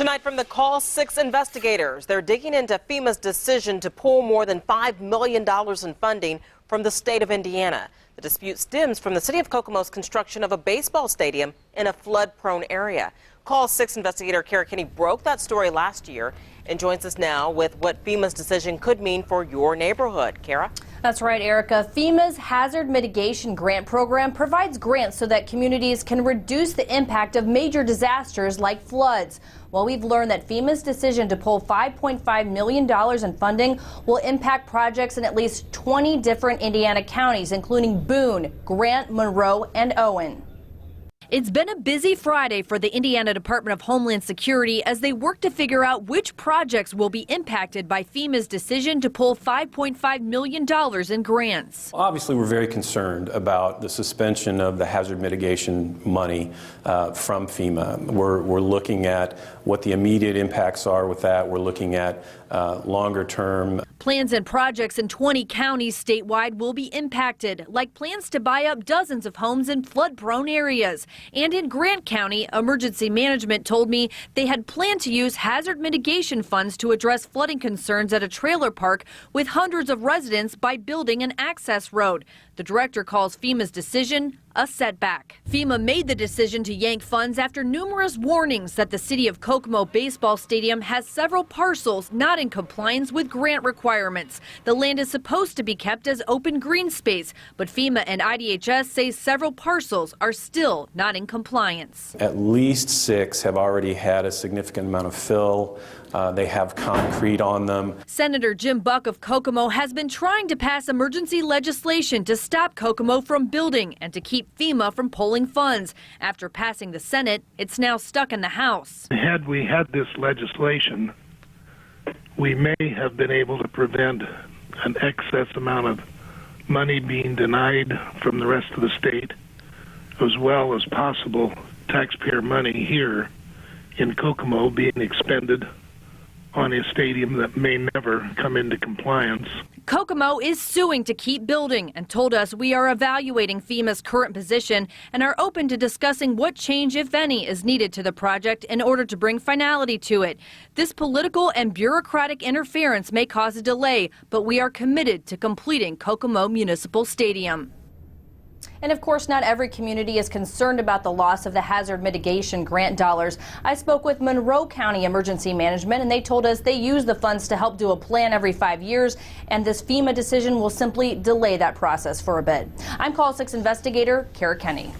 Tonight from the Call 6 investigators, they're digging into FEMA's decision to pull more than $5 million in funding from the state of Indiana. The dispute stems from the city of Kokomo's construction of a baseball stadium in a flood-prone area. Call 6 investigator Kara Kinney broke that story last year and joins us now with what FEMA's decision could mean for your neighborhood. Kara? That's right, Erica. FEMA's Hazard Mitigation Grant Program provides grants so that communities can reduce the impact of major disasters like floods. Well, we've learned that FEMA's decision to pull $5.5 million in funding will impact projects in at least 20 different Indiana counties, including Boone, Grant, Monroe, and Owen. It's been a busy Friday for the Indiana Department of Homeland Security as they work to figure out which projects will be impacted by FEMA's decision to pull $5.5 million in grants. Obviously, we're very concerned about the suspension of the hazard mitigation money from FEMA. We're looking at what the immediate impacts are with that. We're looking at longer term. Plans and projects in 20 counties statewide will be impacted, like plans to buy up dozens of homes in flood-prone areas. And in Grant County, emergency management told me they had planned to use hazard mitigation funds to address flooding concerns at a trailer park with hundreds of residents by building an access road. The director calls FEMA's decision a setback. FEMA made the decision to yank funds after numerous warnings that the city of Kokomo baseball stadium has several parcels not in compliance with grant requirements. The land is supposed to be kept as open green space, but FEMA and IDHS say several parcels are still not in compliance. At least 6 have already had a significant amount of fill. They have concrete on them. Senator Jim Buck of Kokomo has been trying to pass emergency legislation to stop Kokomo from building and to keep FEMA from pulling funds. After passing the Senate, it's now stuck in the House. Had we had this legislation, we may have been able to prevent an excess amount of money being denied from the rest of the state, as well as possible taxpayer money here in Kokomo being expended on a stadium that may never come into compliance. Kokomo is suing to keep building and told us we are evaluating FEMA's current position and are open to discussing what change, if any, is needed to the project in order to bring finality to it. This political and bureaucratic interference may cause a delay, but we are committed to completing Kokomo Municipal Stadium. And of course, not every community is concerned about the loss of the hazard mitigation grant dollars. I spoke with Monroe County Emergency Management, and they told us they use the funds to help do a plan every 5 years, and this FEMA decision will simply delay that process for a bit. I'm Call 6 investigator Kara Kinney.